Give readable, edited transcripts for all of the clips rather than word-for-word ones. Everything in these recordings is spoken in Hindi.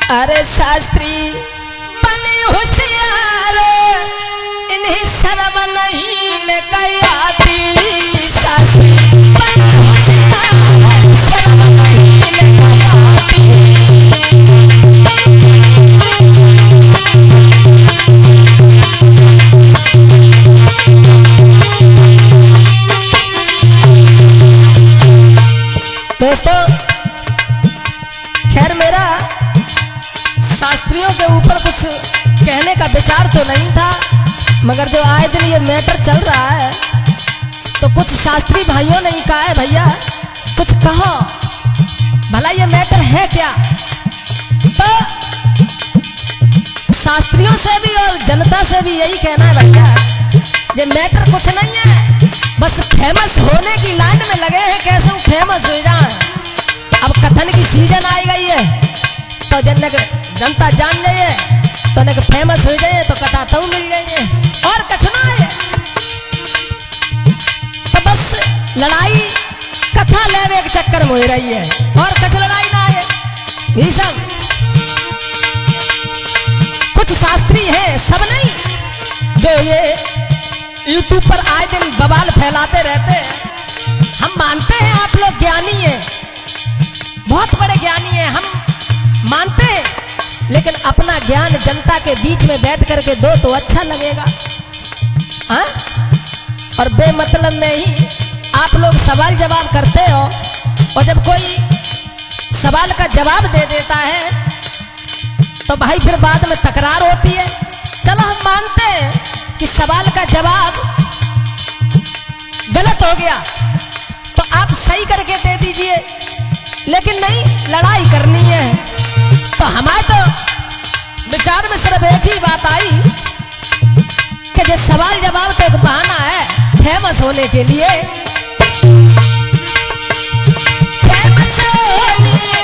अरे शास्त्री बने होशियार इन्हें शर्म नहीं न कयाती। शास्त्री बने होशियार शर्म नहीं न कयाती। दोस्तों खैर मेरा शास्त्रियों के ऊपर कुछ कहने का विचार तो नहीं था, मगर जो आए दिन ये मैटर चल रहा है तो कुछ शास्त्री भाइयों ने कहा है भैया कुछ कहो भला ये मैटर है क्या। तो शास्त्रियों से भी और जनता से भी यही कहना है भैया ये मैटर कुछ नहीं है, बस फेमस होने की लाइन में लगे हैं कैसे फेमस हो जाए। अब कथन की सीजन आई गई है तो जनता जान जाइए तो न फेमस हो जाए तो कथा तो मिल जाइए और कछना है। तो बस लड़ाई कथा लेवे के चक्कर में हो रही है और कछ लड़ाई ना है। ये सब कुछ शास्त्री हैं, सब नहीं, जो ये YouTube पर आए दिन बवाल फैलाते रहते हैं। हम मानते हैं आप लोग ज्ञानी हैं, बहुत बड़े ज्ञानी हैं, हम मानते हैं, लेकिन अपना ज्ञान जनता के बीच में बैठ करके दो तो अच्छा लगेगा। हाँ? और बेमतलब में ही आप लोग सवाल जवाब करते हो और जब कोई सवाल का जवाब दे देता है तो भाई फिर बाद में तकरार होती है। चलो हम मानते हैं कि सवाल का जवाब गलत हो गया तो आप सही करके दे दीजिए, लेकिन नहीं लड़ाई करनी है। तो हमारे तो विचार में सिर्फ एक ही बात आई कि ये सवाल जवाब तो एक बहाना है फेमस होने के लिए। फेमस होने के लिए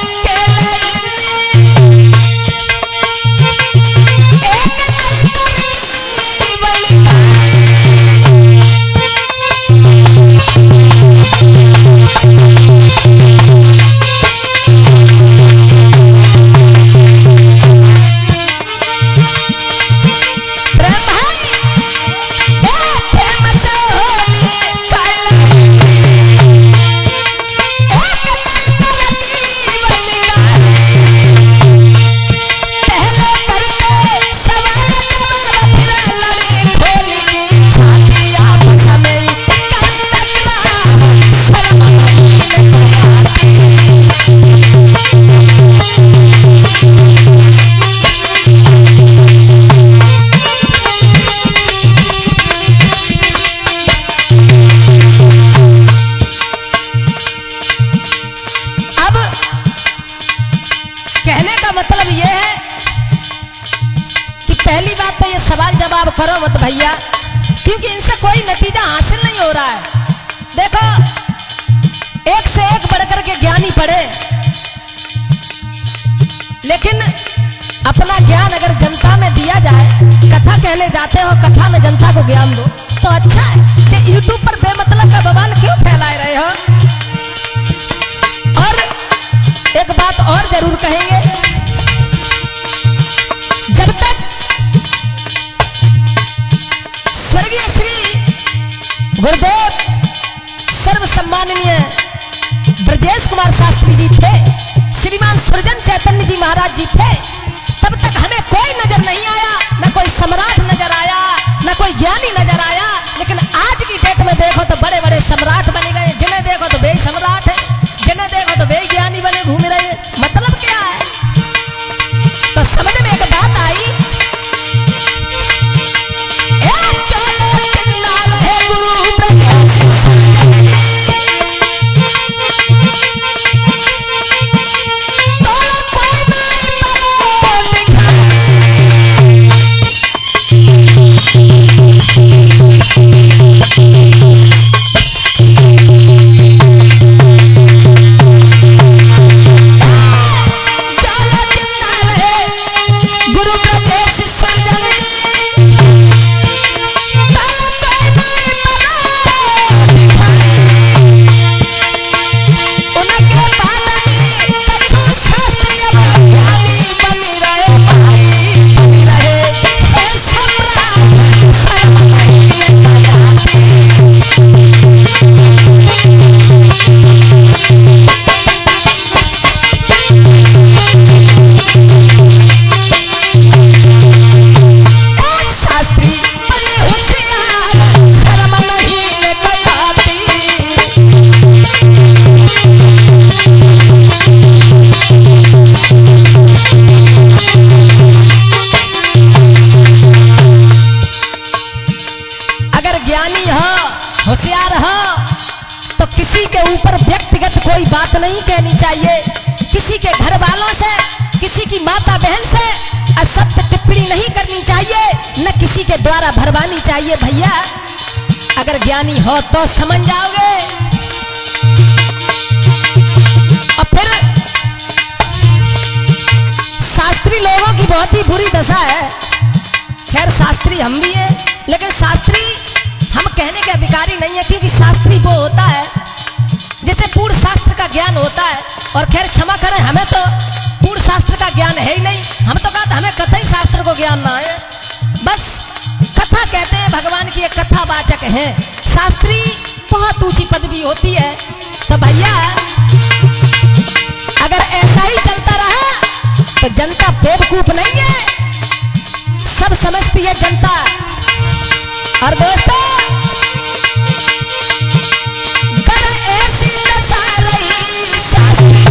करो मत भैया, क्योंकि इनसे कोई नतीजा हासिल नहीं हो रहा है। देखो एक से एक बढ़कर के ज्ञानी पढ़े, लेकिन अपना ज्ञान अगर जनता में दिया जाए, कथा कहने जाते हो कथा में जनता को ज्ञान दो तो अच्छा है। कि YouTube पर बेमतलब का बवाल क्यों फैला रहे हो। और एक बात और जरूर कहेंगे, जब तक स्वर्गीय श्री गुरुदेव सर्व सम्माननीय ब्रजेश कुमार शास्त्री जी थे, श्रीमान सृजन चैतन्य जी महाराज जी थे, तब तक हमें कोई नजर नहीं आया, न कोई सम्राट नजर आया, न कोई ज्ञानी नजर आया। लेकिन आज की डेट में देखो तो बड़े बड़े सम्राट बन गए, जिन्हें देखो तो वे सम्राट है, जिन्हें देखो तो वे ज्ञानी बने घूम रहे हैं। मतलब क्या है अगर ज्ञानी हो तो समझ जाओगे। और फिर शास्त्री लोगों की बहुत ही बुरी दशा है। खैर शास्त्री हम भी हैं, लेकिन शास्त्री हम कहने के अधिकारी नहीं है, क्योंकि शास्त्री वो होता है जिसे पूर्ण शास्त्र का ज्ञान होता है। और खैर क्षमा करें, हमें तो पूर्ण शास्त्र का ज्ञान है ही नहीं। हम तो कहते हमें कथई शास्त्र को ज्ञान ना है, बस कथा कहते हैं, भगवान की एक कथावाचक है। शास्त्री बहुत ऊंची पदवी होती है। तो भैया अगर ऐसा ही चलता रहा तो जनता बेवकूफ नहीं है, सब समझती है जनता। और दोस्तों ऐसी दशा रही शास्त्री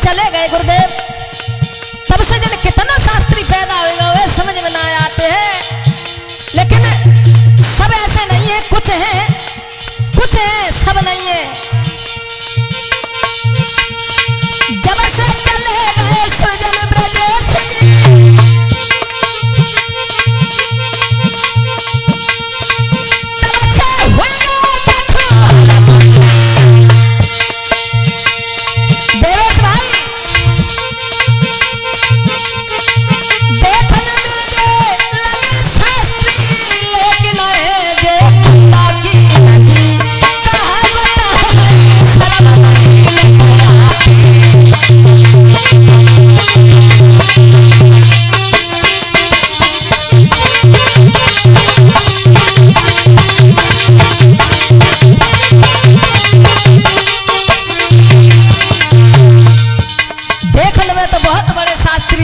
चले गए गुरुदेव, तब से जन कितना शास्त्री पैदा होगा वे समझ में ना आते हैं। लेकिन सब ऐसे नहीं है, कुछ है, कुछ है, सब नहीं है। जब से चले गए सृजन ब्रजेश जी, तब से हुए गए देवेश भाई।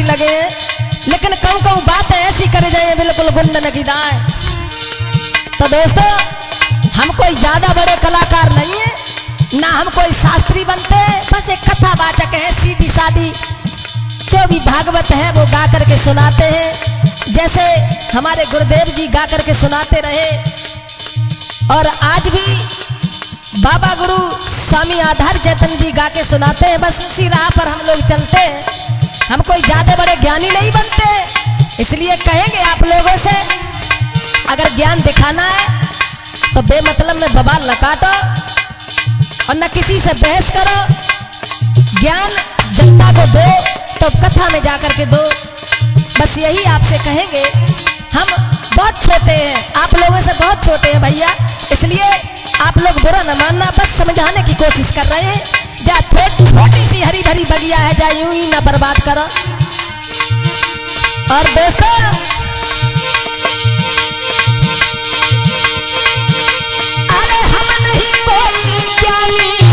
लगे, लेकिन कहूँ कहूँ बात ऐसी करे जाए बिल्कुल गुंड नगी दाए। तो दोस्तों हम कोई ज्यादा बड़े कलाकार नहीं है, ना हम कोई शास्त्री बनते हैं, बस एक कथावाचक है, सीधी सादी जो भी भागवत है वो गा करके सुनाते हैं, जैसे हमारे गुरुदेव जी गा करके सुनाते रहे। और आज भी बाबा गुरु स्वामी आधार चैतन्य जी गा के सुनाते हैं, बस उसी राह पर हम लोग चलते हैं। हम कोई ज्यादा बड़े ज्ञानी नहीं बनते, इसलिए कहेंगे आप लोगों से अगर ज्ञान दिखाना है तो बेमतलब में बवाल न काटो और न किसी से बहस करो। ज्ञान जनता को दो तो कथा में जाकर के दो, बस यही आपसे कहेंगे। हम बहुत छोटे हैं, आप लोगों से बहुत छोटे हैं भैया, इसलिए आप लोग बुरा न मानना, बस समझाने की कोशिश कर रहे हैं। जा छोटी सी हरी भरी बगिया है, जा यूं ही ना बर्बाद करो। और दोस्तों अरे हम नहीं कोई ज्ञानी